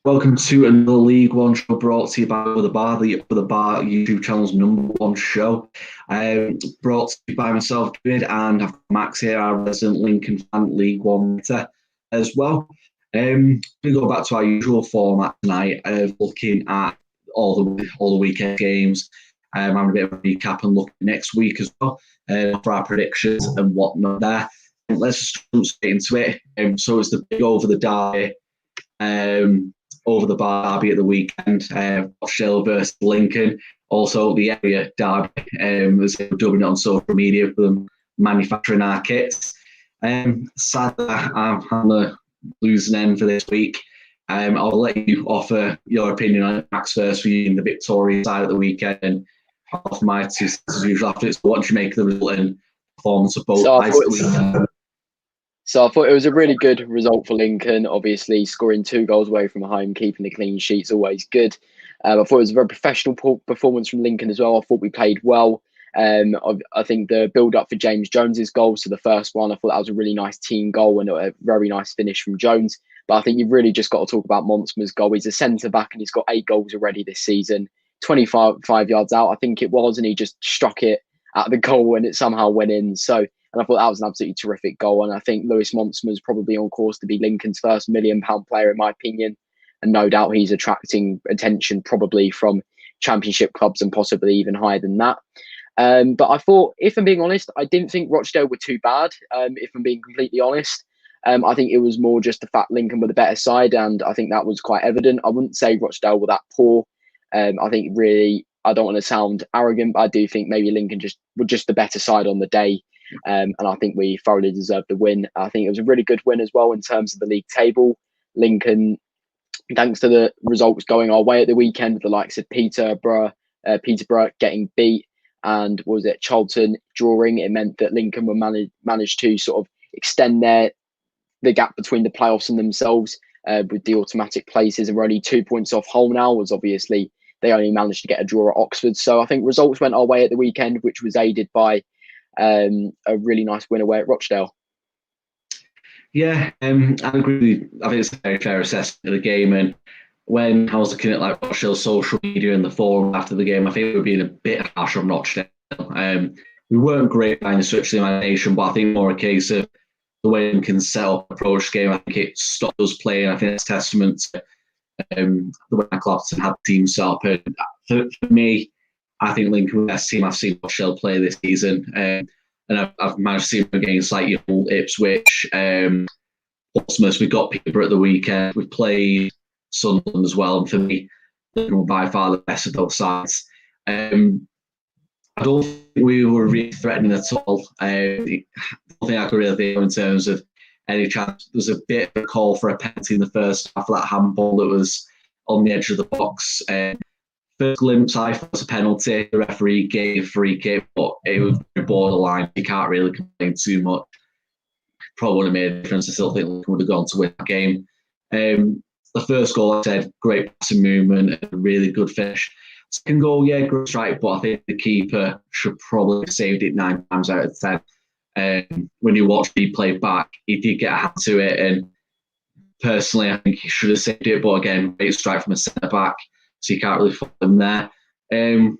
Welcome to another League One show brought to you by the Bar YouTube channel's #1 show. Brought to you by myself, David, and I've got Max here, our resident Lincoln fan, League One writer as well. We go back to our usual format tonight of looking at all the weekend games, having a bit of a recap and looking next week as well for our predictions and whatnot there. Let's just jump straight into it. So it's the big over the derby. Over the bar derby at the weekend, Rochdale versus Lincoln. Also, the area derby, as they were dubbing it on social media for them manufacturing our kits. Sadly, I'm on the losing end for this week. I'll let you offer your opinion on Max first for you in the victorious side of the weekend, and I'll offer my two cents as usual after it's what do you make of the result and performance of both sides of the weekend. So I thought it was a really good result for Lincoln. Obviously, scoring 2 goals away from home, keeping the clean sheet's always good. I thought it was a very professional performance from Lincoln as well. I thought we played well. I think the build-up for James Jones's goal, so the first one, I thought that was a really nice team goal and a very nice finish from Jones. But I think you've really just got to talk about Monsmer's goal. He's a centre-back and he's got 8 goals already this season, 25 yards out, I think it was, and he just struck it at the goal and it somehow went in. And I thought that was an absolutely terrific goal. And I think Lewis Monsmer is probably on course to be Lincoln's first £1 million player, in my opinion. And no doubt he's attracting attention probably from championship clubs and possibly even higher than that. But I thought, if I'm being honest, I didn't think Rochdale were too bad, if I'm being completely honest. I think it was more just the fact Lincoln were the better side. And I think that was quite evident. I wouldn't say Rochdale were that poor. I think really, I don't want to sound arrogant, but I do think maybe Lincoln were just the better side on the day. And I think we thoroughly deserved the win. I think it was a really good win as well in terms of the league table. Lincoln, thanks to the results going our way at the weekend, with the likes of Peterborough getting beat, and was it Charlton drawing, it meant that Lincoln were managed to sort of extend the gap between the playoffs and themselves with the automatic places, and we're only 2 points off Hull now. Was obviously they only managed to get a draw at Oxford. So I think results went our way at the weekend, which was aided by a really nice win away at Rochdale. Yeah, I agree. I think it's a very fair assessment of the game. And when I was looking at like Rochdale's social media and the forum after the game, I think we were being a bit harsh on Rochdale. We weren't great by any stretch of the imagination, but I think more a case of the way Lincoln set up approach the game. I think it stopped us playing. I think it's testament to the way Clapton had the team set up. And for me, I think Lincoln were the best team I've seen Rochdale play this season. And I've managed to see them against like Ipswich, Portsmouth. We got Peterborough at the weekend. We played Sunderland as well. And for me, Lincoln were by far the best of those sides. I don't think we were really threatening at all. I don't think I could really think in terms of any chance. There was a bit of a call for a penalty in the first half, that handball that was on the edge of the box. First glimpse, I thought it was a penalty. The referee gave a free kick, but it was borderline. You can't really complain too much. Probably would have made a difference. I still think Lincoln would have gone to win that game. The first goal, I said, great passing movement, a really good finish. Second goal, yeah, good strike, but I think the keeper should probably have saved it 9 times out of 10. When you watch replay back, he did get a hand to it, and personally, I think he should have saved it. But again, great strike from a centre back. So you can't really fault them there. The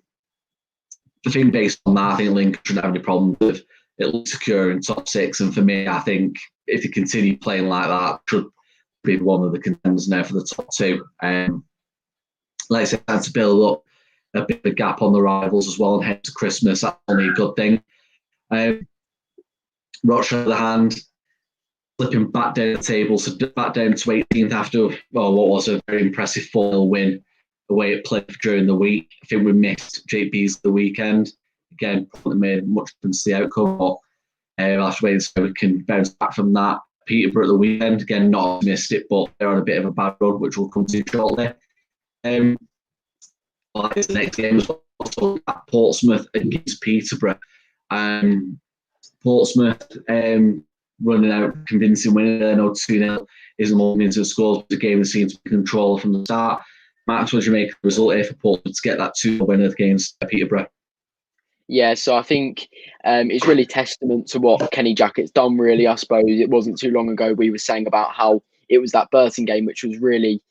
thing based on that, I think Lincoln shouldn't have any problem with at least securing top 6. And for me, I think if they continue playing like that, should be one of the contenders now for the top 2. Like I said, time to build up a bit of a gap on the rivals as well, and head to Christmas. That's only a good thing. Rochdale, on the other hand, slipping back down the table, so back down to 18th after what was a very impressive 4-0 win away at Plymouth during the week. I think we missed JP's the weekend. Again, probably made much difference to the outcome, but I'll have to wait so we can bounce back from that. Peterborough at the weekend, again, not missed it, but they're on a bit of a bad run, which we'll come to shortly. The next game was also at Portsmouth against Peterborough. Portsmouth running out convincing winner there, no 2-0 isn't moving into the scores, but the game seems to be controlled from the start. Max, what do you make of the result here for Portsmouth to get that 2-0 winner against Peterborough? Yeah, so I think it's really testament to what Kenny Jackett's done, really. I suppose it wasn't too long ago we were saying about how it was that Burton game which was really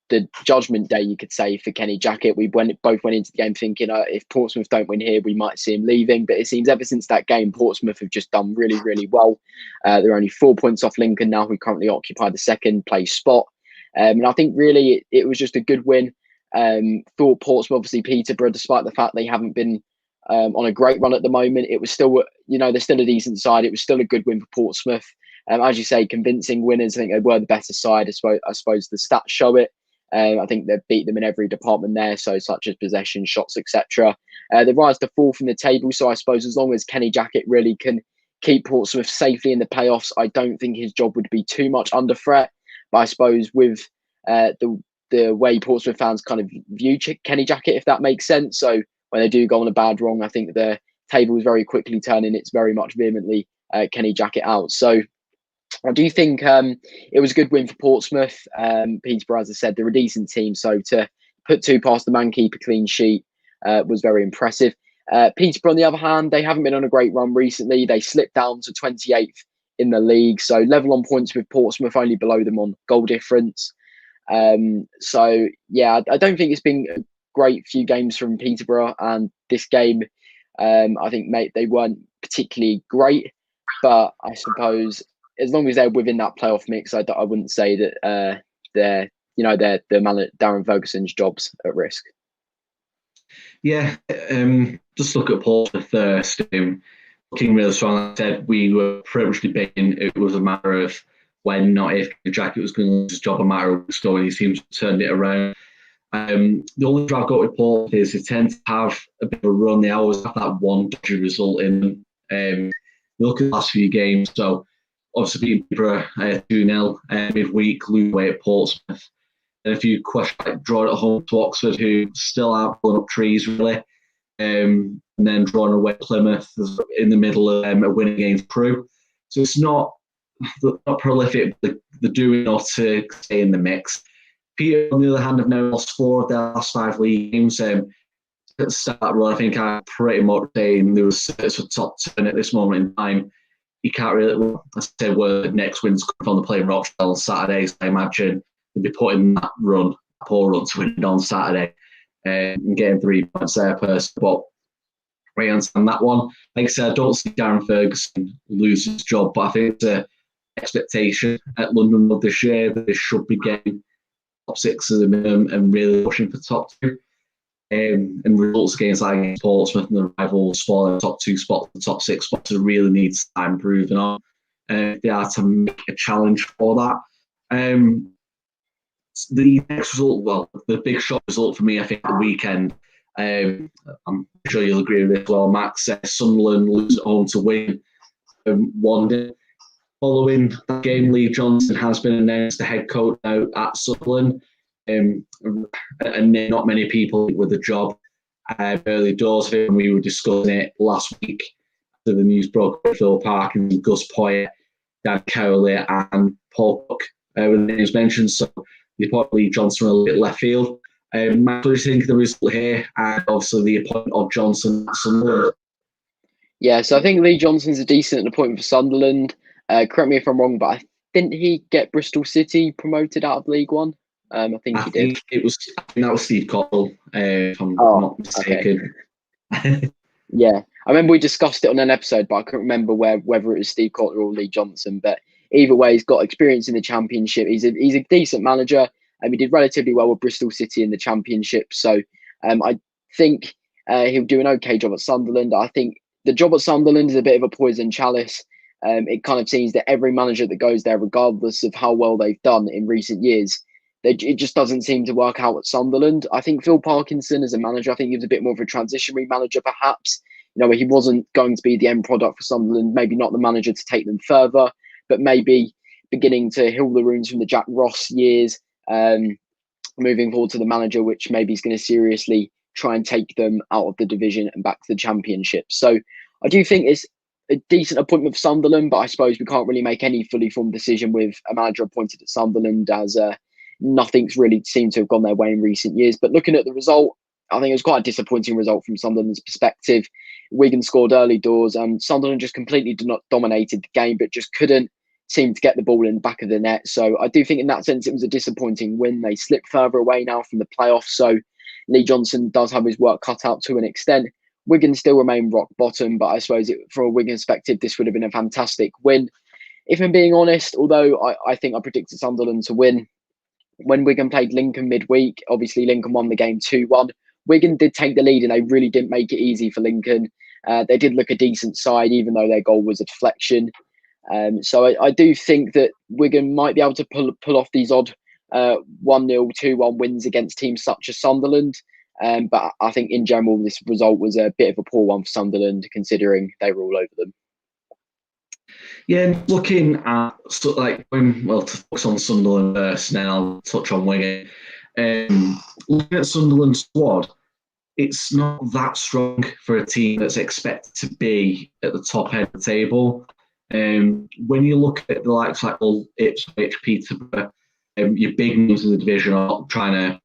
the judgment day, you could say, for Kenny Jackett. We both went into the game thinking if Portsmouth don't win here, we might see him leaving. But it seems ever since that game, Portsmouth have just done really, really well. They're only 4 points off Lincoln now, who currently occupy the second place spot. And I think really it was just a good win. For Portsmouth, obviously Peterborough, despite the fact they haven't been on a great run at the moment, it was still, they're still a decent side. It was still a good win for Portsmouth. As you say, convincing winners. I think they were the better side. I suppose the stats show it. I think they've beat them in every department there, so such as possession, shots, etc. They rise to fourth in the table, so I suppose as long as Kenny Jackett really can keep Portsmouth safely in the playoffs, I don't think his job would be too much under threat. But I suppose with the way Portsmouth fans kind of view Kenny Jackett, if that makes sense, so when they do go on a bad run, I think the table is very quickly turning. It's very much vehemently Kenny Jackett out. So I do think it was a good win for Portsmouth. Peterborough, as I said, they're a decent team, so to put two past the man keeper clean sheet was very impressive. Peterborough, on the other hand, they haven't been on a great run recently. They slipped down to 28th in the league, so level on points with Portsmouth, only below them on goal difference. So yeah, I don't think it's been a great few games from Peterborough, and this game, I think they weren't particularly great, but I suppose as long as they're within that playoff mix, I wouldn't say that they're Darren Ferguson's job's at risk. Yeah, just look at Portsmouth first. Looking really strong. Like I said, we were pretty much debating it was a matter of when, not if, Jackett was going to lose his job, a matter of weeks ago, and he seems to have turned it around. The only thing I've got with Portsmouth is they tend to have a bit of a run. They always have that one dodgy result in. Look at the last few games, so obviously beating Peterborough 2-0 midweek, lose away at Portsmouth. And a few questions like drawing at home to Oxford, who still aren't pulling up trees really. And then drawing away Plymouth in the middle of a win against Crewe. So it's not prolific, but they're doing enough to stay in the mix. Peter, on the other hand, have now lost 4 of their last 5 league games. At the start of the run, I think I'm pretty much saying there was a top 10 at this moment in time. You can't really, I say, where the next win's coming from. The playing Rochdale on Saturday, so I imagine they'll be putting that poor run to win on Saturday and getting 3 points there first. But I understand that one. Like I said, I don't see Darren Ferguson lose his job, but I think it's an expectation at London Road this year that they should be getting top 6 as a minimum and really pushing for top 2. And results against Portsmouth and the rivals for the top 2 spots, the top 6 spots, really needs time improving on. They are to make a challenge for that. The next result, the big shock result for me, I think, the weekend. I'm sure you'll agree with this as well, Max. Sunderland lose at home to win 1-0. Following that game, Lee Johnson has been announced the head coach now at Sunderland. And not many people with the job early doors of it. We were discussing it last week after the news broke with Phil Parkins, Gus Poyet, Dan Cowley, and Paul Cook were the names mentioned. So the appointment of Lee Johnson a little bit left field. Matt, what do you think of the result here? And obviously the appointment of Johnson at Sunderland. Yeah, so I think Lee Johnson's a decent appointment for Sunderland. Correct me if I'm wrong, but didn't he get Bristol City promoted out of League One? I think he did. I think that was Steve Cottle, if I'm not mistaken. Okay. Yeah, I remember we discussed it on an episode, but I can't remember whether it was Steve Cottle or Lee Johnson. But either way, he's got experience in the Championship. He's a decent manager, and he did relatively well with Bristol City in the Championship. So I think he'll do an okay job at Sunderland. I think the job at Sunderland is a bit of a poison chalice. It kind of seems that every manager that goes there, regardless of how well they've done in recent years, it just doesn't seem to work out at Sunderland. I think Phil Parkinson as a manager, I think he was a bit more of a transitionary manager, perhaps. Where he wasn't going to be the end product for Sunderland, maybe not the manager to take them further, but maybe beginning to heal the wounds from the Jack Ross years, moving forward to the manager, which maybe is going to seriously try and take them out of the division and back to the Championship. So I do think it's a decent appointment for Sunderland, but I suppose we can't really make any fully formed decision with a manager appointed at Sunderland, as nothing's really seemed to have gone their way in recent years. But looking at the result, I think it was quite a disappointing result from Sunderland's perspective. Wigan scored early doors, and Sunderland just completely dominated the game, but just couldn't seemed to get the ball in the back of the net. So I do think in that sense it was a disappointing win. They slipped further away now from the playoffs. So Lee Johnson does have his work cut out to an extent. Wigan still remain rock bottom, but I suppose from a Wigan perspective, this would have been a fantastic win. If I'm being honest, although I think I predicted Sunderland to win, when Wigan played Lincoln midweek, obviously Lincoln won the game 2-1. Wigan did take the lead and they really didn't make it easy for Lincoln. They did look a decent side, even though their goal was a deflection. So I do think that Wigan might be able to pull off these odd 1-0, 2-1 wins against teams such as Sunderland. But I think in general, this result was a bit of a poor one for Sunderland, considering they were all over them. Yeah, looking at to focus on Sunderland first, and then I'll touch on Wigan. Looking at Sunderland's squad, it's not that strong for a team that's expected to be at the top end of the table. When you look at the likes like Ipswich, Peterborough, your big names in the division are not trying to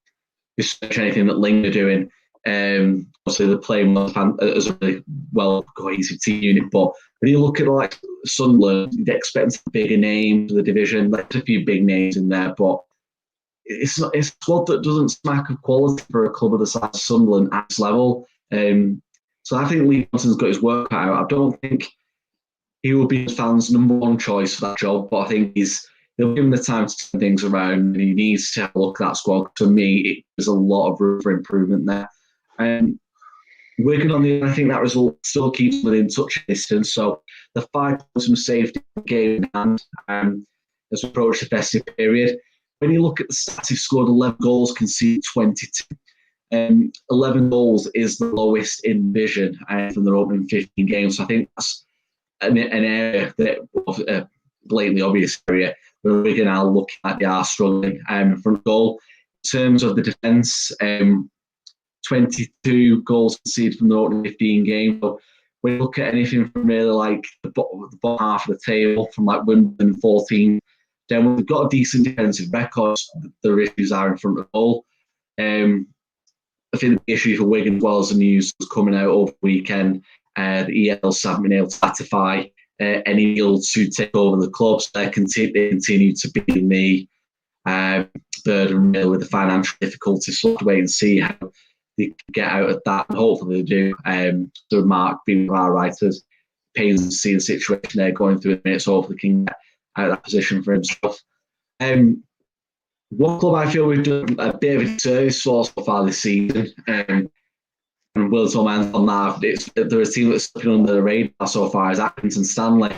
research anything that Lincoln are doing. Obviously, they're playing as a really well cohesive team unit, but when you look at like Sunderland, you'd expect some bigger names in the division. There's a few big names in there, but it's a squad that doesn't smack of quality for a club of the size of Sunderland at this level. So I think Lee Johnson's got his work cut out. I don't think he will be the fans' number one choice for that job, but I think he'll give him the time to turn things around, and he needs to have a look at that squad. For me, there's a lot of room for improvement there. Wigan on the I think that result still keeps within touch distance. So the 5 points from safety game in hand as we approach the festive period. When you look at the stats, he's scored 11 goals, conceded 22. 11 goals is the lowest in division from their opening 15 games. So I think that's an area that blatantly obvious area where Wigan are looking like they are struggling from goal. In terms of the defence, 22 goals conceded from the opening 15 games. So when you look at anything from really like the bottom half of the table, from like Wimbledon 14, then we've got a decent defensive record. The issues are in front of goal. I think the issue for Wigan as well as the news was coming out over the weekend. The ELs haven't been able to ratify any deal to take over the clubs. They continue to be in the burden really with the financial difficulties. So we'll have to wait and see how they can get out of that. And hopefully they do. So Mark, being one of our writers, pains to see the situation they're going through at the minute, so hopefully they can get out of that position for himself. One club I feel we've done a bit of a service for so far this season, and Will's comment on that, they're a team that's slipping under the radar so far, is Accrington Stanley.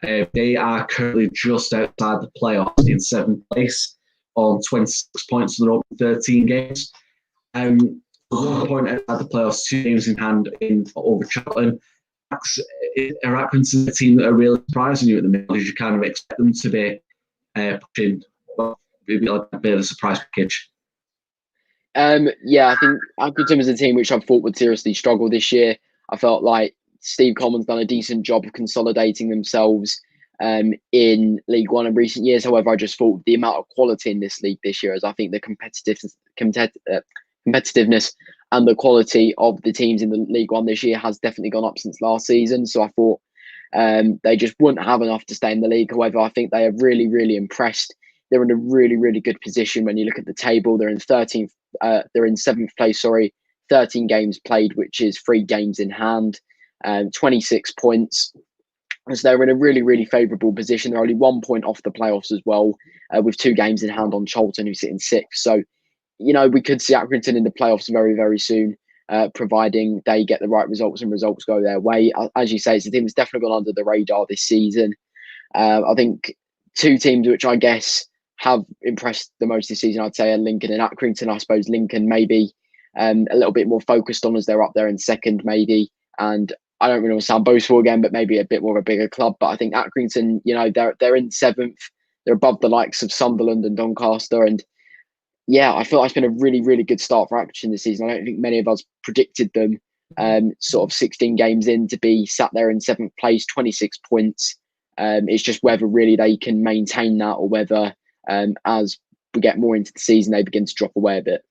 They are currently just outside the playoffs in 7th place on 26 points in their opening 13 games. 1 point outside the playoffs, 2 games in hand over Cheltenham. Are Accrington a team that are really surprising you at the minute? Because you kind of expect them to be pushing, maybe like a bit of a surprise package. Yeah, I think Accrington is a team which I thought would seriously struggle this year. I felt like Steve Coleman's done a decent job of consolidating themselves in League One in recent years. However, I just thought the amount of quality in this league this year, as I think the competitiveness and the quality of the teams in the League One this year has definitely gone up since last season. So I thought they just wouldn't have enough to stay in the league. However, I think they have really, really impressed. They're in a really, really good position when you look at the table. They're in 13th. They're in 7th place. 13 games played, which is 3 games in hand, 26 points. So they're in a really, really favourable position. They're only 1 point off the playoffs as well, with 2 games in hand on Charlton, who sit in 6th. So, you know, we could see Accrington in the playoffs very, very soon, providing they get the right results and results go their way. As you say, it's a team that's definitely gone under the radar this season. I think 2 teams which I guess have impressed the most this season, I'd say, are Lincoln and Accrington. I suppose Lincoln maybe a little bit more focused on as they're up there in 2nd, maybe. And I don't really want to sound boastful again, but maybe a bit more of a bigger club. But I think Accrington, you know, they're in 7th. They're above the likes of Sunderland and Doncaster. And yeah, I feel like it's been a really, really good start for Accrington this season. I don't think many of us predicted them sort of 16 games in to be sat there in 7th place, 26 points. It's just whether really they can maintain that, or whether as we get more into the season, they begin to drop away a bit.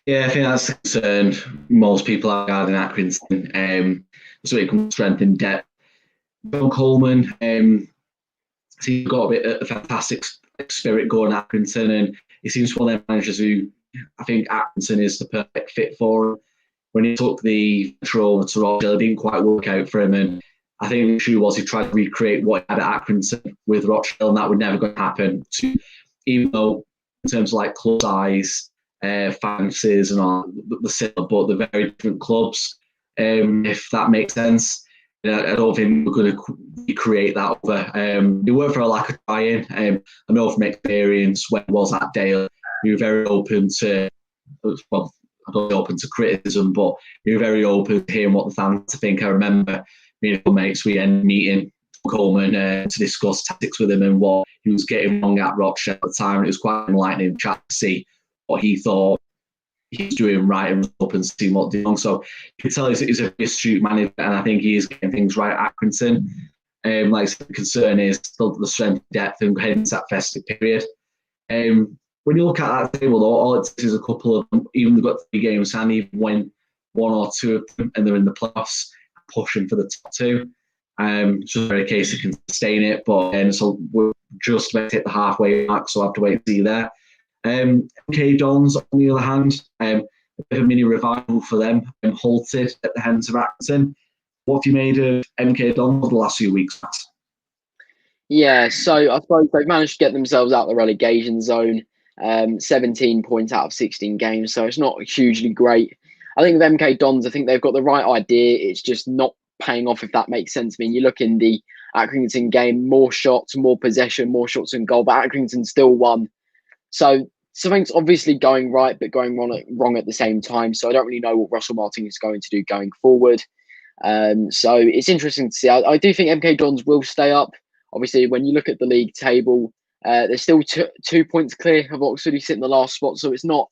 Yeah, I think that's the concern most people are regarding Accrington. So it comes to strength in depth. John Coleman, he's got a fantastic spirit going at Accrington, and he seems one of them managers who I think Accrington is the perfect fit for him. When he took the control to Rochdale, it didn't quite work out for him, and I think the issue was he tried to recreate what he had at Accrington with Rochdale, and that would never going to happen. Even though in terms of like club size, fancies and all the similar, but they're very different clubs. If that makes sense. I don't think we're going to recreate that over. It worked for a lack of trying. I know from experience when I was at Dale, we were very open to, well, I don't know, open to criticism, but we were very open to hearing what the fans think. I remember me and mates, we ended meeting Coleman to discuss tactics with him and what he was getting wrong at Rochdale at the time. It was quite enlightening chat to see what he thought he's doing right and open to see what he's doing. So you can tell he's a astute manager, and I think he is getting things right at Accrington. Like I said, the concern is the strength, depth, and heading to that festive period. When you look at that table, though, all it takes is a couple of them. Even they've got 3 games, and even win 1 or 2 of them, and they're in the playoffs, pushing for the top 2. It's just a very case they can sustain it, but so we're just about to hit the halfway mark, so I have to wait and see there. MK Dons, on the other hand, a bit of a mini revival for them, halted at the hands of Accrington. What have you made of MK Dons over the last few weeks? Yeah, so I suppose they've managed to get themselves out of the relegation zone. 17 points out of 16 games, so it's not hugely great. I think with MK Dons, I think they've got the right idea. It's just not paying off, if that makes sense. I mean, you look in the Accrington game, more shots, more possession, more shots in goal, but Accrington still won. So something's obviously going right, but going wrong at the same time. So I don't really know what Russell Martin is going to do going forward. So it's interesting to see. I do think MK Dons will stay up. Obviously, when you look at the league table, they're still 2 points clear of Oxford, who sit in the last spot. So it's not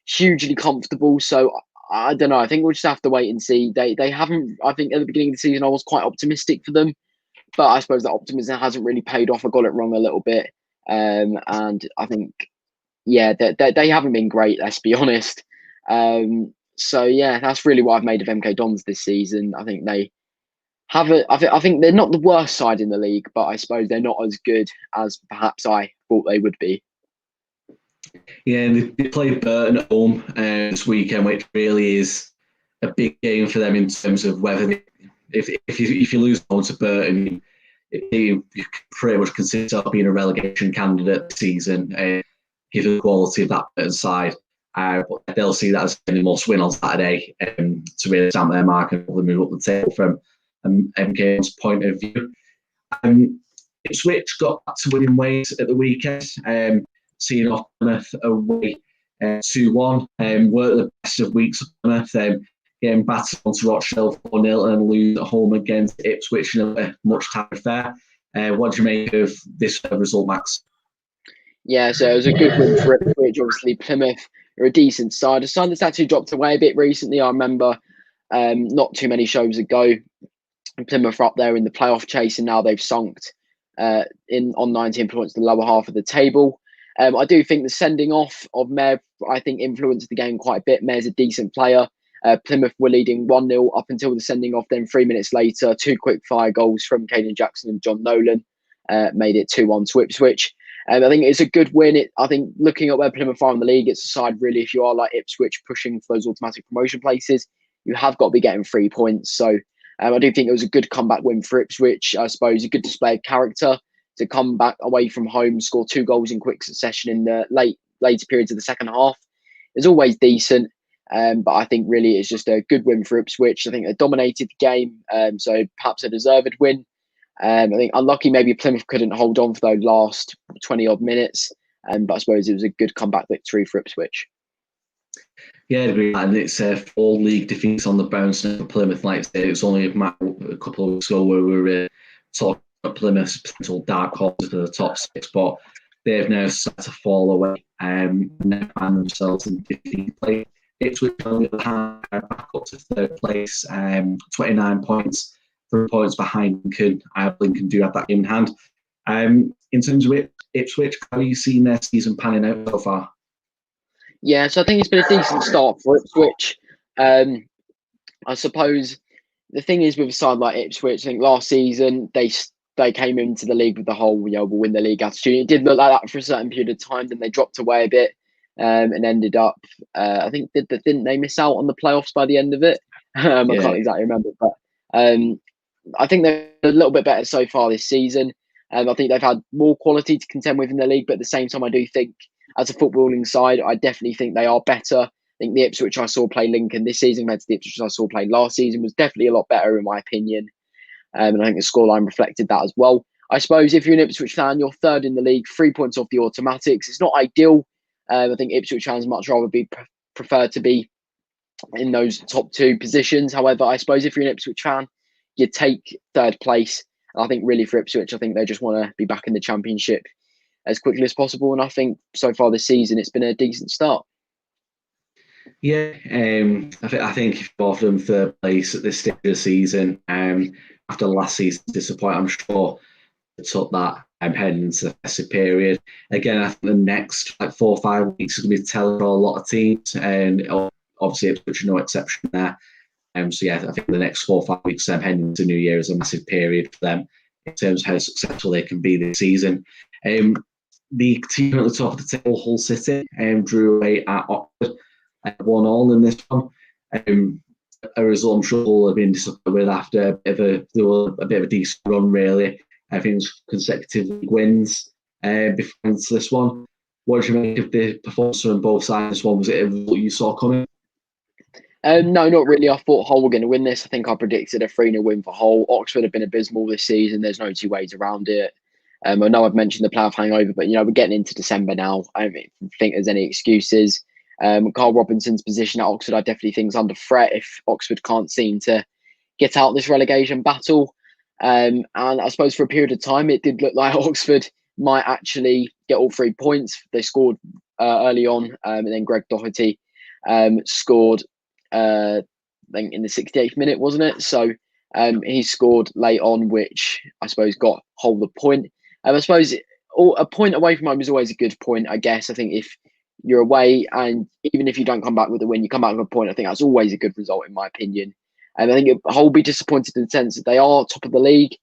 hugely comfortable. So I don't know. I think we'll just have to wait and see. They haven't. I think at the beginning of the season, I was quite optimistic for them, but I suppose that optimism hasn't really paid off. I got it wrong a little bit, and I think, yeah, they haven't been great. Let's be honest. So yeah, that's really what I've made of MK Dons this season. I think they have I think they're not the worst side in the league, but I suppose they're not as good as perhaps I thought they would be. Yeah, and they played Burton at home this weekend, which really is a big game for them in terms of whether if you lose home to Burton, you pretty much consider yourself being a relegation candidate this season, given the quality of that Burton side. But they'll see that as a must win on Saturday to really stamp their mark and probably move up the table from MK's point of view. Ipswich got back to winning ways at the weekend, seeing off Plymouth away 2-1. Weren't the best of weeks of Plymouth, getting battered onto Rochdale 4-0 and lose at home against Ipswich in a much tighter affair. What do you make of this result, Max? Yeah, so it was a good win for Ipswich. Obviously, Plymouth are a decent side. A side that's actually dropped away a bit recently. I remember not too many shows ago, Plymouth were up there in the playoff chase, and now they've sunk on 19 points to the lower half of the table. I do think the sending off of Mev, I think, influenced the game quite a bit. Mev's a decent player. Plymouth were leading 1-0 up until the sending off. Then 3 minutes later, 2 quick fire goals from Caden Jackson and John Nolan made it 2-1 to Ipswich. I think it's a good win. I think looking at where Plymouth are in the league, it's a side really, if you are like Ipswich pushing for those automatic promotion places, you have got to be getting 3 points. So I do think it was a good comeback win for Ipswich. I suppose a good display of character to come back away from home, score 2 goals in quick succession in the later periods of the second half. It's always decent, but I think really it's just a good win for Ipswich. I think they dominated the game, so perhaps a deserved win. I think unlucky maybe Plymouth couldn't hold on for those last 20-odd minutes, but I suppose it was a good comeback victory for Ipswich. Yeah, I agree. And it's 4 league defeats on the bounce for Plymouth. Like I said, it was only a couple of weeks ago where we were talking about Plymouth's potential dark horse for the top 6, but they've now started to fall away and find themselves in defeat play. Ipswich, on the other hand, are back up to 3rd place, 29 points, 3 points behind Lincoln. Lincoln do have that game in hand. In terms of Ipswich, how have you seen their season panning out so far? Yeah, so I think it's been a decent start for Ipswich. I suppose the thing is with a side like Ipswich, I think last season they they came into the league with the whole, we'll win the league attitude. It did look like that for a certain period of time. Then they dropped away a bit and ended up, I think, didn't they miss out on the playoffs by the end of it? I can't exactly remember, but I think they're a little bit better so far this season. I think they've had more quality to contend with in the league, but at the same time, I do think as a footballing side, I definitely think they are better. I think the Ipswich I saw play Lincoln this season compared to the Ipswich I saw play last season was definitely a lot better in my opinion. And I think the scoreline reflected that as well. I suppose if you're an Ipswich fan, you're third in the league, 3 points off the automatics. It's not ideal. I think Ipswich fans much rather prefer to be in those top two positions. However, I suppose if you're an Ipswich fan, you take third place. And I think really for Ipswich, I think they just want to be back in the Championship as quickly as possible. And I think so far this season, it's been a decent start. Yeah, I think if you offer them third place at this stage of the season, after last season's disappointment, I'm sure they took that heading into the festive period. Again, I think the next 4 or 5 weeks is going to be telling for a lot of teams, and obviously Ipswich no exception there. So yeah, I think the next 4 or 5 weeks heading into New Year is a massive period for them in terms of how successful they can be this season. The team at the top of the table, Hull City, drew away at Oxford. 1-1 in this one. A result I'm sure Hull have been disappointed with after a bit of a decent run, really. I think it's consecutive league wins before into this one. What did you make of the performance on both sides? This one, was it a result you saw coming? No, not really. I thought Hull were going to win this. I think I predicted a 3-0 win for Hull. Oxford have been abysmal this season. There's no two ways around it. I know I've mentioned the playoff hangover, but we're getting into December now. I don't think there's any excuses. Carl Robinson's position at Oxford, I definitely think is under threat if Oxford can't seem to get out this relegation battle. And I suppose for a period of time, it did look like Oxford might actually get all 3 points. They scored early on, and then Greg Doherty scored, I think, in the 68th minute, wasn't it? So he scored late on, which I suppose got Hull the point. I suppose a point away from home is always a good point, I guess. I think if you're away and even if you don't come back with a win, you come back with a point, I think that's always a good result in my opinion. And I think Hull will be disappointed in the sense that they are top of the league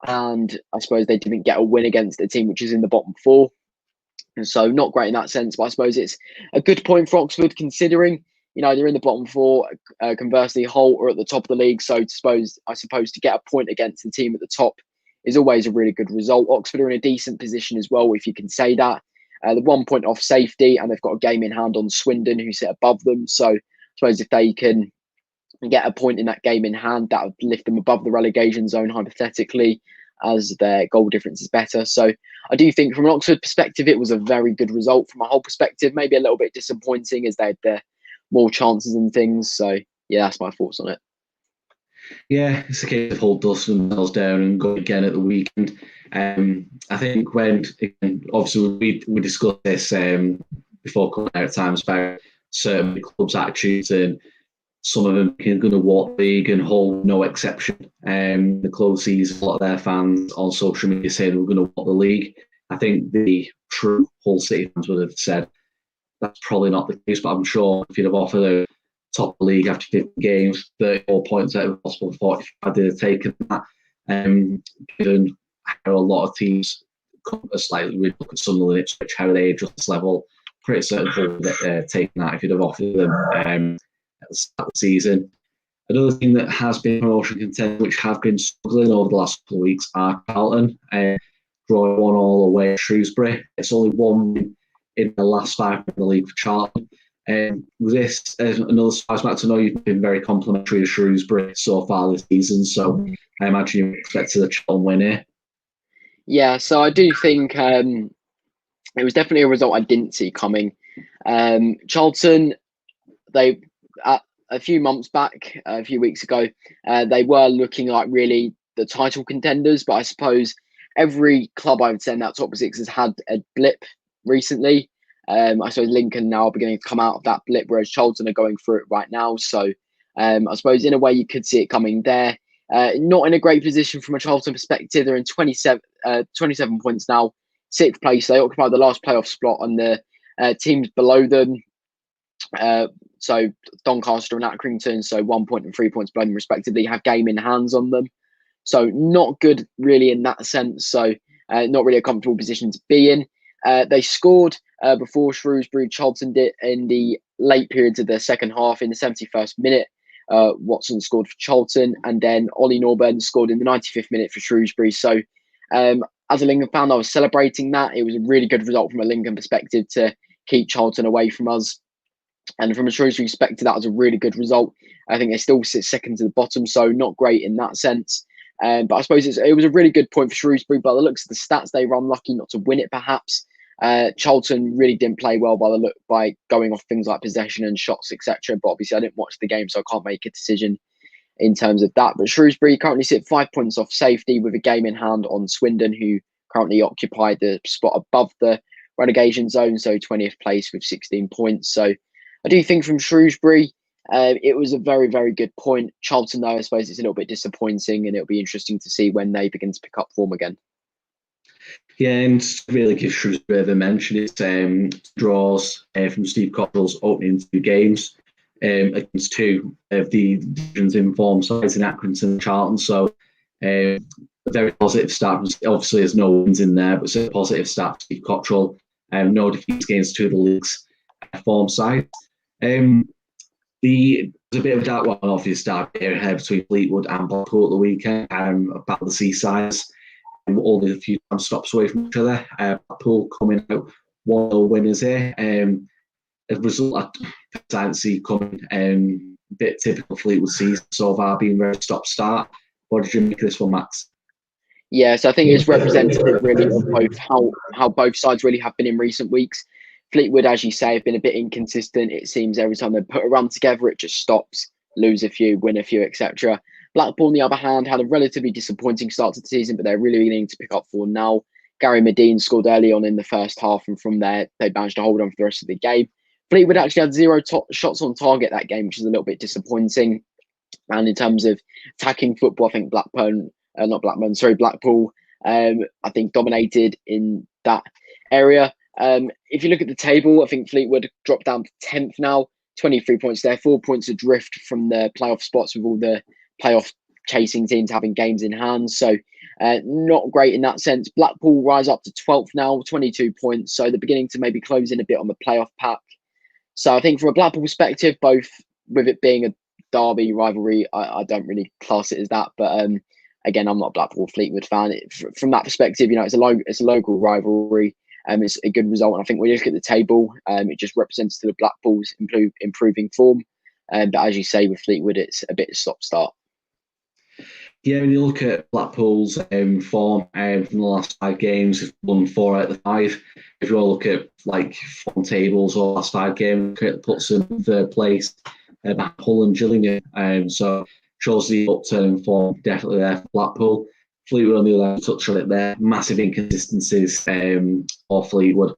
and I suppose they didn't get a win against a team which is in the bottom 4. And so not great in that sense, but I suppose it's a good point for Oxford considering, they're in the bottom 4. Conversely, Hull are at the top of the league. So I suppose to get a point against the team at the top is always a really good result. Oxford are in a decent position as well, if you can say that. They're 1 point off safety and they've got a game in hand on Swindon, who sit above them. So I suppose if they can get a point in that game in hand, that would lift them above the relegation zone, hypothetically, as their goal difference is better. So I do think from an Oxford perspective, it was a very good result. From a Hull perspective, maybe a little bit disappointing as they had their more chances and things. So yeah, that's my thoughts on it. Yeah, it's a case of Hull dust themselves down and go again at the weekend. I think obviously we discussed this before coming out at times about certain clubs' attitudes, and some of them are going to walk the league, and Hull no exception. The close season, a lot of their fans on social media saying we're going to walk the league. I think the true Hull City fans would have said that's probably not the case, but I'm sure if you'd have offered a top of the league after 50 games, 34 points out of possible 45, they'd have taken that. Given how a lot of teams slightly look at Sunderland, Ipswich, how they adjust this level, pretty certain Hull would have taken that if you'd have offered them at the start of the season. Another team that has been promotion contenders, which have been struggling over the last couple of weeks, are Charlton, drawing 1-1 away at Shrewsbury. It's only 1 win in the last 5 in the league for Charlton. Was this another surprise, Matt? To know you've been very complimentary to Shrewsbury so far this season, so I imagine you expected a Charlton win here. Yeah, so I do think it was definitely a result I didn't see coming. Charlton, they a few months back, a few weeks ago, they were looking like really the title contenders, but I suppose every club I would say in that top 6 has had a blip recently. I suppose Lincoln now are beginning to come out of that blip, whereas Charlton are going through it right now. So I suppose in a way you could see it coming there. Not in a great position from a Charlton perspective. They're in 27 points now, 6th place. They occupy the last playoff spot, and the teams below them, so Doncaster and Accrington, so 1 point and 3 points below them respectively, have game in hands on them. So not good really in that sense. So not really a comfortable position to be in. They scored before Shrewsbury. Charlton did in the late periods of the second half in the 71st minute. Watson scored for Charlton, and then Ollie Norburn scored in the 95th minute for Shrewsbury. So as a Lincoln fan, I was celebrating that. It was a really good result from a Lincoln perspective to keep Charlton away from us. And from a Shrewsbury perspective, that was a really good result. I think they still sit second to the bottom, so not great in that sense. But I suppose it was a really good point for Shrewsbury. By the looks of the stats, they were unlucky not to win it, perhaps. Charlton really didn't play well by going off things like possession and shots, etc. But obviously, I didn't watch the game, so I can't make a decision in terms of that. But Shrewsbury currently sit 5 points off safety with a game in hand on Swindon, who currently occupy the spot above the relegation zone, so 20th place with 16 points. So I do think from Shrewsbury, it was a very, very good point. Charlton, though, I suppose it's a little bit disappointing, and it'll be interesting to see when they begin to pick up form again. Yeah, and to really give Shrewsbury a mention, it's draws from Steve Cottrell's opening 2 games against 2 of the divisions in form sides in Accrington and Charlton. So a very positive start. Obviously, there's no wins in there, but it's a positive start to Steve Cottrell. No defeats against 2 of the league's form sides. There's a bit of a dark one off your start here between Fleetwood and Blackpool at the weekend about the seasides. Only a few time stops away from each other. Blackpool coming out 1-0 winners here. A result I don't see coming. A bit typical Fleetwood season so far, being very stop-start. What did you make of this one, Max? Yeah, so I think it's representative really of both how both sides really have been in recent weeks. Fleetwood, as you say, have been a bit inconsistent. It seems every time they put a run together, it just stops, lose a few, win a few, etc. Blackpool, on the other hand, had a relatively disappointing start to the season, but they're really beginning to pick up form now. Gary Medine scored early on in the first half, and from there, they managed to hold on for the rest of the game. Fleetwood actually had 0 shots on target that game, which is a little bit disappointing. And in terms of attacking football, I think Blackpool, I think dominated in that area. If you look at the table, I think Fleetwood dropped down to 10th now, 23 points there, 4 points adrift from the playoff spots with all the playoff chasing teams having games in hand. So not great in that sense. Blackpool rise up to 12th now, 22 points. So they're beginning to maybe close in a bit on the playoff pack. So I think from a Blackpool perspective, both with it being a derby rivalry, I don't really class it as that. But again, I'm not a Blackpool Fleetwood fan. From that perspective, it's a local rivalry. It's a good result. And I think when you look at the table, it just represents to the Blackpool's improving form. But as you say, with Fleetwood, it's a bit stop-start. Yeah, when you look at Blackpool's form from the last 5 games, they've won 4 out of the 5. If you all look at form tables or last 5 games, it puts them in 3rd place behind Hull and Gillingham. So shows the upturn in form definitely there for Blackpool. Fleetwood on the other hand, touched on it there. Massive inconsistencies for Fleetwood.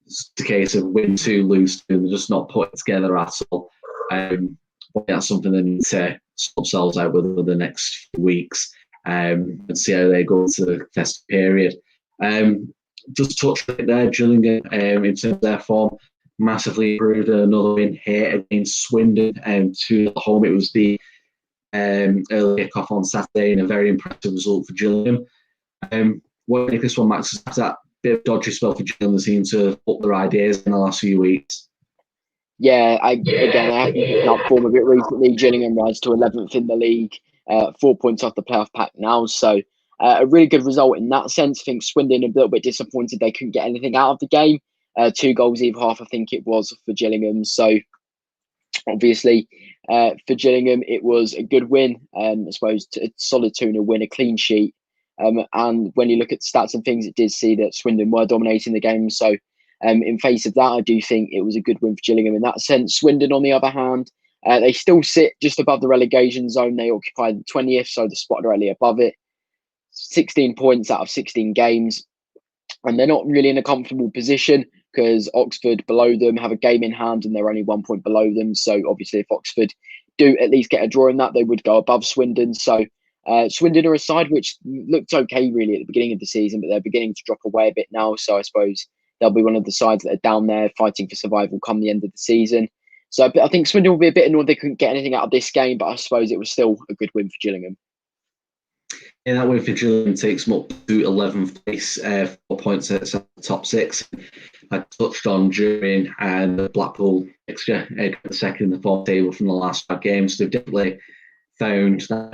It's the case of win 2, lose 2. They're just not put together at all. But that's something they need to sort themselves out with over the next few weeks and see how they go into the festive period. Just touch right there, Gillingham, in terms of their form, massively improved. Another win here against Swindon, 2 at home. It was the early kick-off on Saturday and a very impressive result for Gillingham. What do you make this one, Max? Is that bit of dodgy spell for Gillingham? They seem to up their ideas in the last few weeks. Yeah, I haven't picked up form a bit recently. Gillingham rise to 11th in the league, 4 points off the playoff pack now. So a really good result in that sense. I think Swindon a little bit disappointed they couldn't get anything out of the game. 2 goals either half, I think it was, for Gillingham. So obviously for Gillingham, it was a good win. I suppose a solid 2-0 win, a clean sheet. And when you look at stats and things, it did see that Swindon were dominating the game. So in face of that, I do think it was a good win for Gillingham in that sense. Swindon, on the other hand, they still sit just above the relegation zone. They occupy the 20th, so the spot directly above it. 16 points out of 16 games. And they're not really in a comfortable position because Oxford below them have a game in hand and they're only 1 point below them. So obviously if Oxford do at least get a draw in that, they would go above Swindon. So Swindon are a side which looked okay really at the beginning of the season, but they're beginning to drop away a bit now. So I suppose they'll be one of the sides that are down there fighting for survival come the end of the season. So I think Swindon will be a bit annoyed they couldn't get anything out of this game, but I suppose it was still a good win for Gillingham. In that win for Gillingham takes them up to 11th place, 4 points at the top six. I touched on during the Blackpool fixture, the second in the fourth table from the last 5 games. They've definitely found that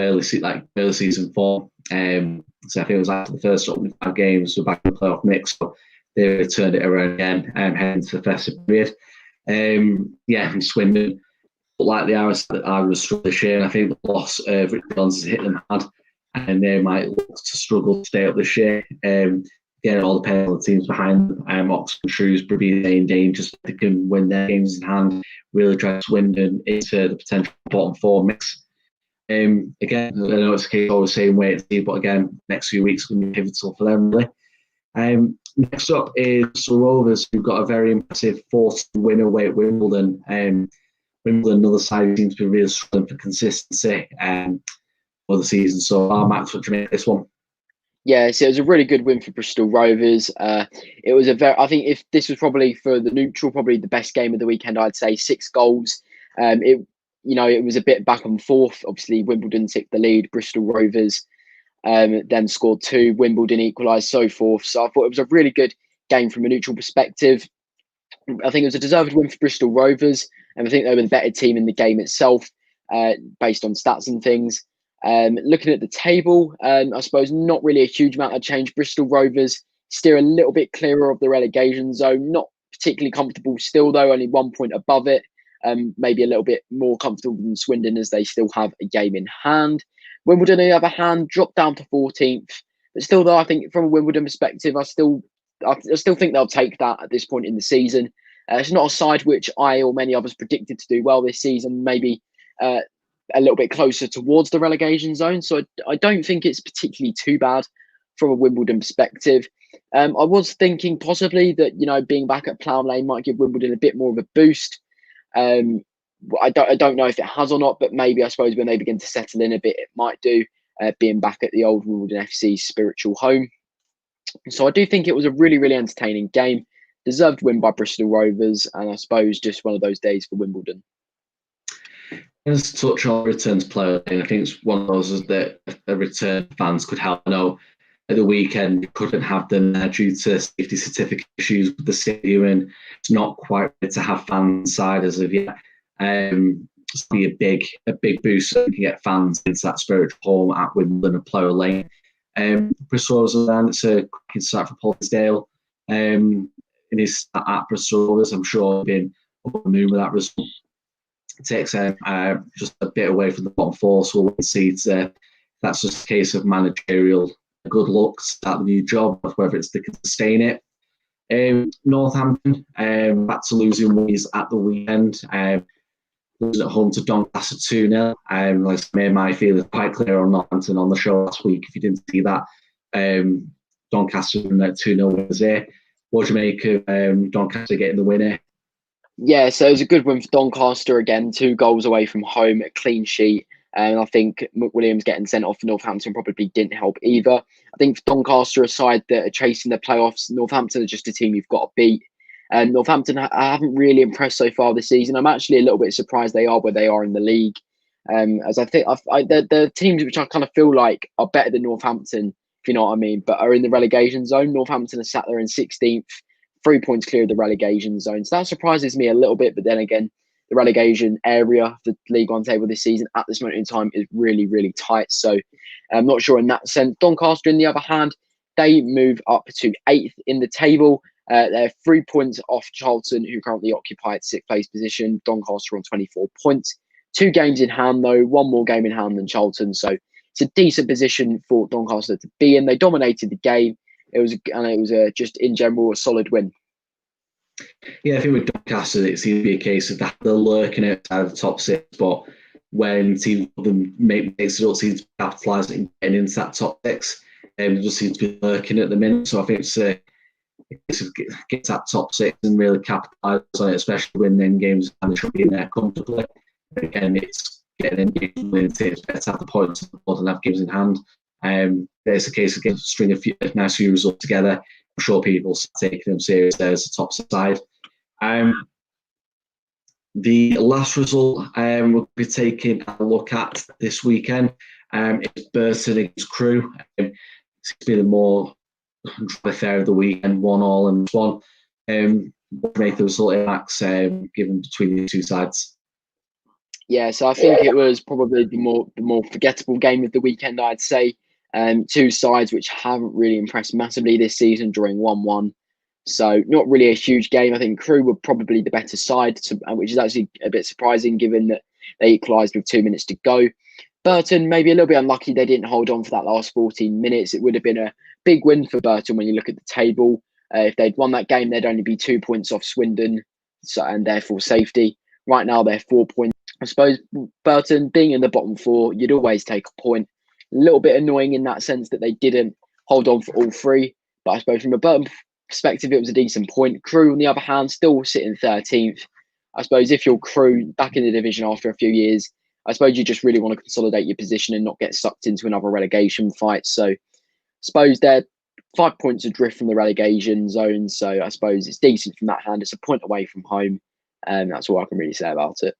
early season form. So I think it was after the first opening 5 games, we're back in the playoff mix. So they turned it around again, heading to the festive period. And Swindon, like the Irish this year, I think the loss of Rick Jones has hit them hard, and they might look to struggle to stay up this year. Again, all depends on the teams behind them. Oxford and Shrewsbury being in danger, so they can win their games in hand, really drive Swindon into the potential bottom 4 mix. Again, I know it's a case always saying wait and see, but again, next few weeks are going to be pivotal for them, really. Next up is the Rovers, who've got a very impressive 4-2 win away at Wimbledon. Wimbledon, another side, seems to be really struggling for consistency for the season. So, Max, what do you make this one? Yeah, so it was a really good win for Bristol Rovers. It was I think if this was probably for the neutral, probably the best game of the weekend, I'd say 6 goals. It was a bit back and forth. Obviously, Wimbledon took the lead. Bristol Rovers then scored 2. Wimbledon equalised, so forth. So I thought it was a really good game from a neutral perspective. I think it was a deserved win for Bristol Rovers, and I think they were the better team in the game itself, based on stats and things. Looking at the table, I suppose not really a huge amount of change. Bristol Rovers still a little bit clearer of the relegation zone, not particularly comfortable still though, only 1 point above it. Maybe a little bit more comfortable than Swindon as they still have a game in hand. Wimbledon, on the other hand, dropped down to 14th. But still though, I think from a Wimbledon perspective, I still think they'll take that at this point in the season. It's not a side which I or many others predicted to do well this season, maybe a little bit closer towards the relegation zone. So I don't think it's particularly too bad from a Wimbledon perspective. I was thinking possibly that, being back at Plough Lane might give Wimbledon a bit more of a boost. I don't know if it has or not, but maybe I suppose when they begin to settle in a bit, it might do, being back at the old Wimbledon FC's spiritual home. So I do think it was a really, really entertaining game. Deserved win by Bristol Rovers, and I suppose just one of those days for Wimbledon. Let's touch on returns player. I think it's one of those that the return fans could have. I know at the weekend couldn't have them there due to safety certificate issues with the stadium, and it's not quite ready to have fans inside as of yet. It's be a big boost so we can get fans into that spiritual home at Wimbledon and Plough Lane. Bristol Rovers, it's a quick start for Pollisdale. In his start at Bristol Rovers, I'm sure he'll be over the moon with that result. It takes just a bit away from the bottom 4, so we'll see that's just a case of managerial good luck to start the new job, whether it's they can sustain it. Northampton, back to losing ways at the weekend. Losing at home to Doncaster 2-0. Like I made my feelings quite clear on Northampton on the show last week. If you didn't see that, Doncaster 2-0 wins there. What do you make of Doncaster getting the winner? Yeah, so it was a good win for Doncaster again. 2 goals away from home, a clean sheet. And I think McWilliams getting sent off for Northampton probably didn't help either. I think for Doncaster, a side that are chasing the playoffs, Northampton are just a team you've got to beat. And Northampton haven't really impressed so far this season. I'm actually a little bit surprised they are where they are in the league. As I think the teams which I kind of feel like are better than Northampton, if you know what I mean, but are in the relegation zone. Northampton are sat there in 16th, 3 points clear of the relegation zone. So that surprises me a little bit. But then again, the relegation area of the League One table this season at this moment in time is really, really tight. So I'm not sure in that sense. Doncaster, on the other hand, they move up to 8th in the table. They're 3 points off Charlton, who currently occupy 6th place position. Doncaster on 24 points. 2 games in hand, though. 1 more game in hand than Charlton. So it's a decent position for Doncaster to be in. They dominated the game. It was just in general a solid win. Yeah, I think with Doncaster, it seems to be a case of that they're lurking outside of the top 6, but when teams make mistakes, they don't seem to be capitalising and getting into that top 6. They just seem to be lurking at the minute. So I think it's a case of get that top 6 and really capitalise on it, especially when then games and should be in there comfortably. But again, it's getting in games winning teams better to have the points on the board and have games in hand. It's a case of getting string a nice few results together. I'm sure people will take them serious there as a top side. The last result we'll be taking a look at this weekend. It's Pearson against Crew. It's been a more affair of the weekend, 1-1 and 1. What made the result in Max given between the two sides? Yeah, so I think it was probably the more forgettable game of the weekend, I'd say. Two sides which haven't really impressed massively this season, drawing 1-1. So not really a huge game. I think Crew were probably the better side, which is actually a bit surprising given that they equalised with 2 minutes to go. Burton maybe a little bit unlucky they didn't hold on for that last 14 minutes. It would have been a big win for Burton when you look at the table. If they'd won that game, they'd only be 2 points off Swindon, and therefore safety. Right now, they're 4 points. I suppose Burton being in the bottom four, you'd always take a point. A little bit annoying in that sense that they didn't hold on for all three. But I suppose from a Burton perspective, it was a decent point. Crew, on the other hand, still sitting 13th. I suppose if you're Crew back in the division after a few years, I suppose you just really want to consolidate your position and not get sucked into another relegation fight. So I suppose they're 5 points adrift from the relegation zone. So I suppose it's decent from that hand. It's a point away from home. And that's all I can really say about it.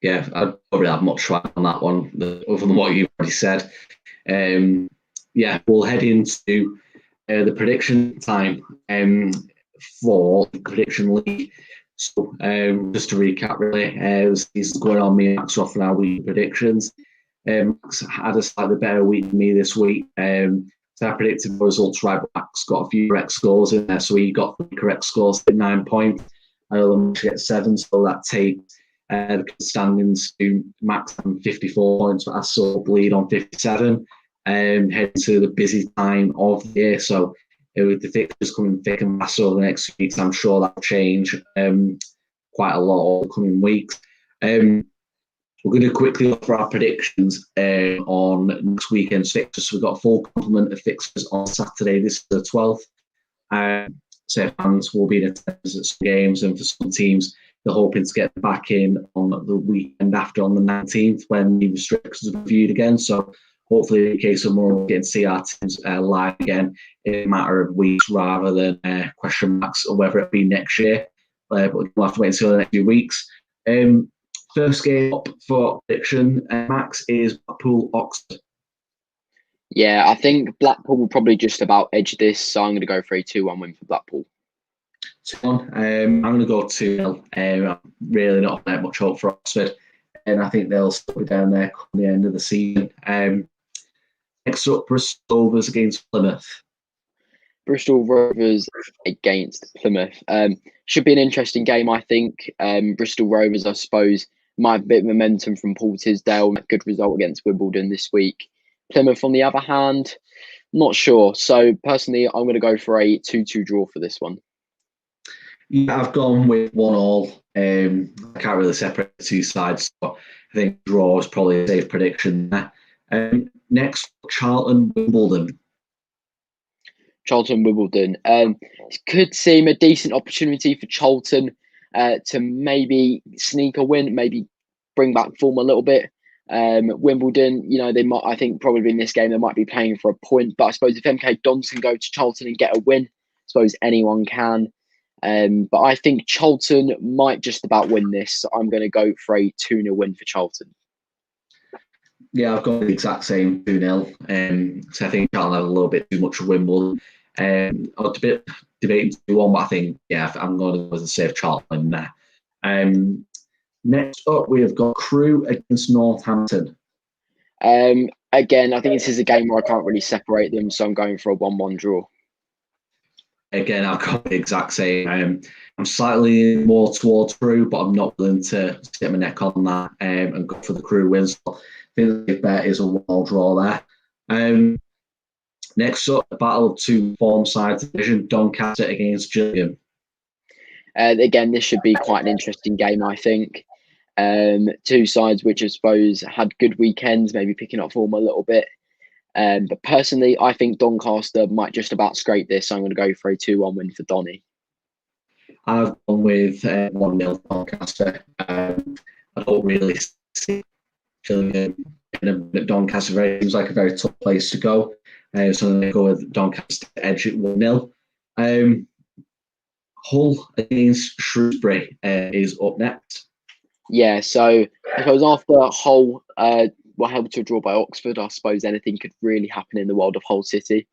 Yeah, I probably have much to add on that one, other than what you've already said. Yeah, we'll head into the prediction time for the prediction league. So just to recap, really, this is going on. Me and Max off now week predictions. Max had a slightly better week than me this week. So I predicted the results right. Max got a few correct scores in there, so he got 3 correct scores at 9 points. I only get 7, so that takes the standings to Max on 54 points, but I still lead on 57. Heading to the busy time of the year, so with the fixtures coming thick and fast over the next weeks, I'm sure that'll change quite a lot over the coming weeks. We're going to quickly offer our predictions on next weekend's fixtures. So we've got a full complement of fixtures on Saturday. This is the 12th. So fans will be in attendance at some games, and for some teams, they're hoping to get back in on the weekend after, on the 19th, when the restrictions are reviewed again. So hopefully, in case of more, we'll get to see our teams live again in a matter of weeks rather than question marks or whether it be next year. But we'll have to wait until the next few weeks. First game up for prediction, Max, is Blackpool Oxford. Yeah, I think Blackpool will probably just about edge this, so I'm going to go for a 2-1 win for Blackpool. 2-1. I'm going to go 2-0. I'm really not that much hope for Oxford, and I think they'll still be down there come the end of the season. Next up, Bristol Rovers against Plymouth. Bristol Rovers against Plymouth. Should be an interesting game, I think. Bristol Rovers, I suppose, might have a bit of momentum from Paul Tisdale. Good result against Wimbledon this week. Plymouth, on the other hand, not sure. So personally, I'm going to go for a 2-2 draw for this one. Yeah, I've gone with 1-1. I can't really separate the two sides, so I think draw is probably a safe prediction there. Next, Charlton-Wimbledon. Charlton-Wimbledon. Could seem a decent opportunity for Charlton to maybe sneak a win, maybe bring back form a little bit. Wimbledon, they might. I think probably in this game they might be playing for a point. But I suppose if MK Dons can go to Charlton and get a win, I suppose anyone can. But I think Charlton might just about win this. So I'm going to go for a 2-0 win for Charlton. Yeah, I've got the exact same 2-0. So I think Charlton have a little bit too much of Wimbledon. I was a bit debating 2-1, but I think, I'm going to go with a safe Charlton there. Next up, we have got Crew against Northampton. Again, I think this is a game where I can't really separate them, so I'm going for a 1-1 draw. Again, I've got the exact same. I'm slightly more towards Crew, but I'm not willing to stick my neck on that and go for the Crew wins. I think the bet is a 1-1 draw there. Next up, the battle of two form sides division, Doncaster against Gillingham. Again, this should be quite an interesting game, I think. Two sides which I suppose had good weekends, maybe picking up form a little bit. But personally, I think Doncaster might just about scrape this. So I'm going to go for a 2-1 win for Donny. I've gone with 1-0 Doncaster. I don't really see Gillingham in Doncaster. It seems like a very tough place to go. So I'm going to go with Doncaster edge at 1-0. Hull against Shrewsbury is up next. Yeah, so I suppose after Hull were held to a draw by Oxford, I suppose anything could really happen in the world of Hull City.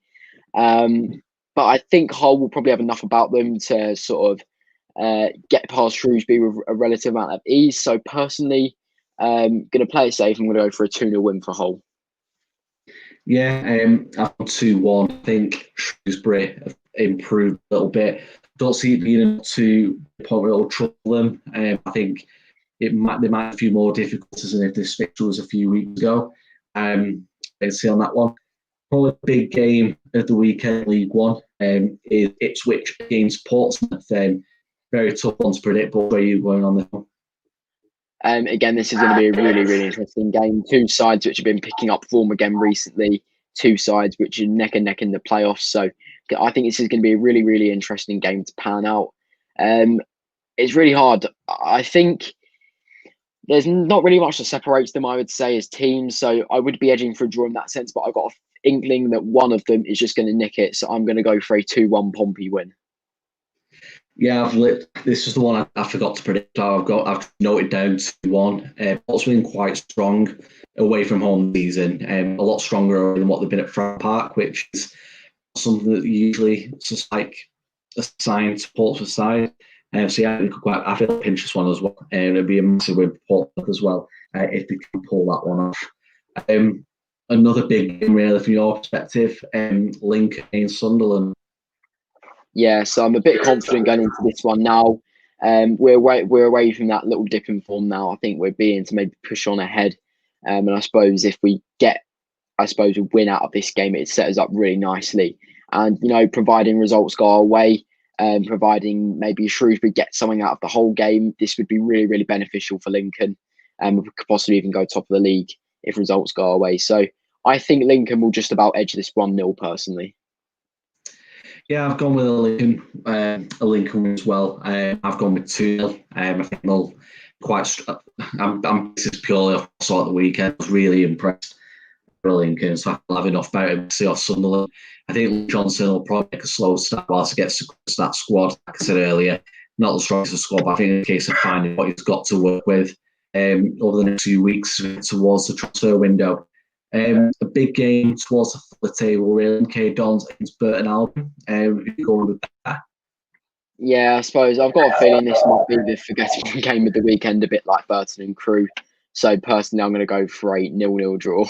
But I think Hull will probably have enough about them to sort of get past Shrewsbury with a relative amount of ease. So personally, going to play it safe. I'm going to go for a 2-0 win for Hull. Yeah, I've gone 2-1. I think Shrewsbury have improved a little bit. Don't see it being able to point where it'll trouble them. I think there might have a few more difficulties than if this fixture was a few weeks ago. Let's see on that one. Probably a big game of the weekend, League One, is Ipswich against Portsmouth. Very tough one to predict, but where are you going on this one? Again, this is going to be a really, really interesting game. Two sides which have been picking up form again recently. Two sides which are neck and neck in the playoffs. So I think this is going to be a really, really interesting game to pan out. It's really hard. I think there's not really much that separates them, I would say, as teams. So I would be edging for a draw in that sense, but I've got an inkling that one of them is just going to nick it. So I'm going to go for a 2-1 Pompey win. Yeah, this is the one I forgot to predict. I've noted down 2-1. Portsmouth been quite strong away from home this season, a lot stronger than what they've been at Fratton Park, which is something that usually it's just like a sign to Portsmouth side. So yeah, I feel like pinch this one as well. It'd be a massive win for Portsmouth as well if they can pull that one off. Another big game, really, from your perspective, Lincoln against Sunderland. Yeah, so I'm a bit confident going into this one now. We're away from that little dip in form now. I think we're being to maybe push on ahead. And I suppose if we get, a win out of this game, it sets us up really nicely. And, providing results go our way, providing maybe Shrewsbury get something out of the whole game, this would be really, really beneficial for Lincoln. And we could possibly even go top of the league if results go our way. So I think Lincoln will just about edge this 1-0 personally. Yeah, I've gone with a Lincoln win as well. I've gone with 2-0. I think they'll this is purely off sort of the weekend. I was really impressed with Lincoln, so I'll have enough about him to see off Sunderland. I think Johnson will probably make a slow start whilst he gets to that squad. Like I said earlier, not the strongest squad, but I think it's a case of finding what he's got to work with over the next few weeks towards the transfer window. A big game towards the top of the table, really. MK Dons against Burton Albion. Going with that. Yeah, I suppose I've got a feeling this might be the forgettable game of the weekend, a bit like Burton and Crewe. So personally, I'm going to go for a 0-0 draw.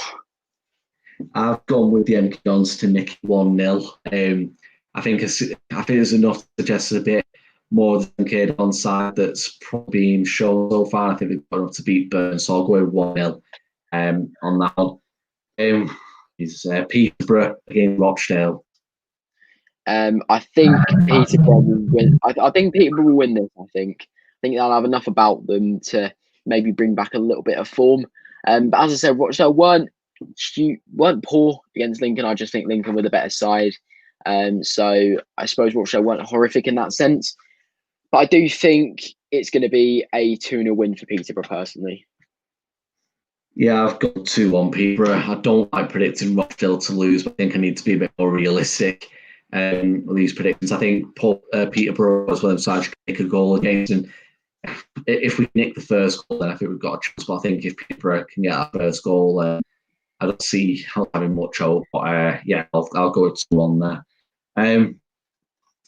I've gone with the MK Dons to nick 1-0. I think there's enough to suggest a bit more than the MK Dons side that's probably been shown so far. I think they've got enough to beat Burton, so I'll go with 1-0 on that one. Is Peterborough against Rochdale. I think Peterborough will win. I think Peterborough will win this. I think they'll have enough about them to maybe bring back a little bit of form. But as I said, Rochdale weren't poor against Lincoln. I just think Lincoln were the better side. So I suppose Rochdale weren't horrific in that sense. But I do think it's going to be a 2-0 win for Peterborough personally. Yeah, I've got 2-1 Peterborough. I don't like predicting Rochdale to lose, but I think I need to be a bit more realistic with these predictions. I think Peterborough is one of the sides can make a goal against, and if we nick the first goal, then I think we've got a chance. But I think if Peterborough can get that first goal, I don't see how having much hope. But yeah, I'll go with 2-1 there.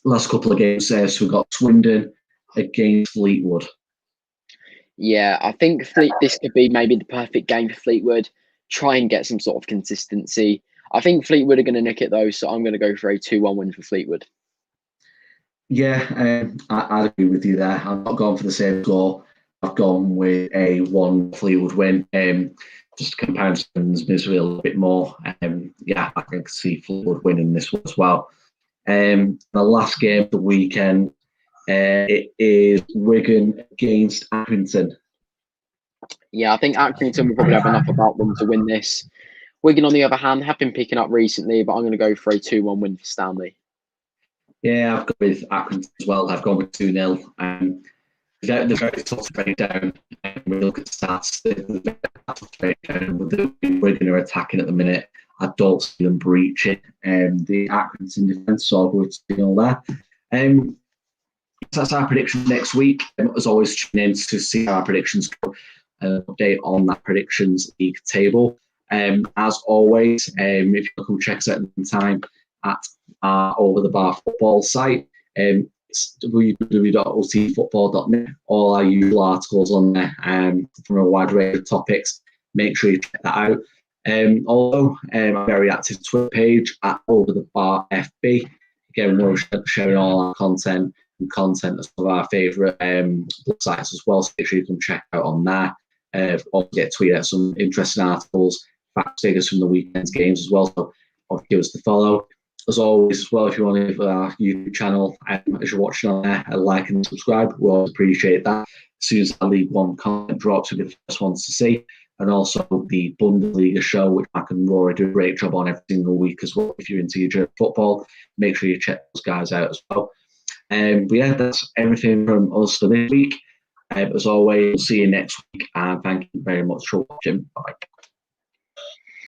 Last couple of games there, so we've got Swindon against Fleetwood. Yeah, I think this could be maybe the perfect game for Fleetwood. Try and get some sort of consistency. I think Fleetwood are going to nick it though, so I'm going to go for a 2-1 win for Fleetwood. Yeah, I agree with you there. I'm not going for the same score. I've gone with a 1 Fleetwood win. Just comparisons maybe a little bit more. Yeah, I can see Fleetwood winning this one as well. The last game of the weekend, it is Wigan against Accrington. Yeah, I think Accrington will probably have enough about them to win this. Wigan, on the other hand, have been picking up recently, but I'm going to go for a 2-1 win for Stanley. Yeah, I've gone with Accrington as well. I've gone with 2-0. They're very tough to break down. When we look at stats, they're very tough to break down. With the Wigan are attacking at the minute, I don't see them breaching the Accrington defence, so I'll go with 2-0 there. That's our prediction next week. As always, tune in to see how our predictions go. an update on that predictions league table. As always, if you come check us out in the time at our Over the Bar football site, it's www.otfootball.net. All our usual articles on there from a wide range of topics. Make sure you check that out. Also, a very active Twitter page at Over the Bar FB. Again, we're sharing all our content and content of some of our favourite blog sites as well. So make sure you can check out on there. Also get tweeted out some interesting articles, fact figures from the weekend's games as well. So give us the follow. As always, as well, if you want to leave our YouTube channel as you're watching on there, a like and subscribe. We always appreciate that. As soon as our League One content drops, you'll be the first ones to see. And also the Bundesliga show, which Mac and Rory do a great job on every single week as well. If you're into your German football, make sure you check those guys out as well. But yeah, that's everything from us for this week. As always, we'll see you next week. And thank you very much for watching. Bye.